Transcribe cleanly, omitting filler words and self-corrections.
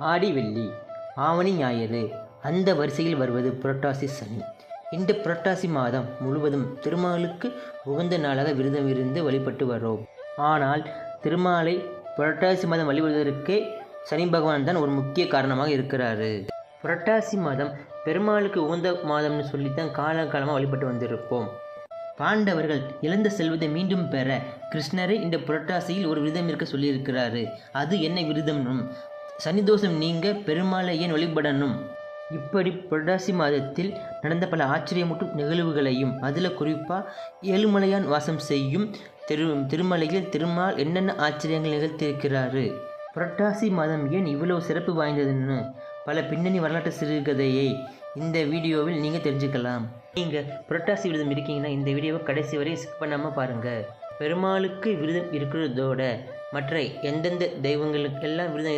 ஆடி வெள்ளி, ஆவணி ஞாயிறு, அந்த வரிசையில் வருவது புரட்டாசி சனி. இந்த புரட்டாசி மாதம் முழுவதும் திருமாலுக்கு உகந்த நாளாக விரதம் இருந்து வழிபட்டு வரோம். ஆனால் திருமாலை புரட்டாசி மாதம் வழிபடுவதற்கே சனி பகவான் தான் ஒரு முக்கிய காரணமாக இருக்கிறாரு. புரட்டாசி மாதம் பெருமாளுக்கு உகந்த மாதம்னு சொல்லித்தான் காலகாலமாக வழிபட்டு வந்திருப்போம். பாண்டவர்கள் இழந்த செல்வத்தை மீண்டும் பெற கிருஷ்ணரை இந்த புரட்டாசியில் ஒரு விரதம் இருக்க சொல்லியிருக்கிறாரு. அது என்ன விரதம்னும், சனிதோஷம் நீங்க பெருமாளை ஏன் வழிபடணும், இப்படி புரட்டாசி மாதத்தில் நடந்த பல ஆச்சரியமூட்டும் நிகழ்வுகளையும், அதில் குறிப்பாக ஏழுமலையான் வாசம் செய்யும் திருமலையில் திருமால் என்னென்ன ஆச்சரியங்கள் நிகழ்த்தியிருக்கிறாரு, புரட்டாசி மாதம் ஏன் இவ்வளவு சிறப்பு வாய்ந்ததுன்னு பல பின்னணி வரலாற்று சிறுகதையை இந்த வீடியோவில் நீங்கள் தெரிஞ்சுக்கலாம். நீங்கள் புரட்டாசி விரதம் இருக்கீங்கன்னா இந்த வீடியோவை கடைசி வரை ஸ்கிப் பண்ணாமல் பாருங்கள். பெருமாளுக்கு விரதம் இருக்கிறதோட மற்ற எந்தெந்த தெய்வங்களுக்கெல்லாம் விரதம்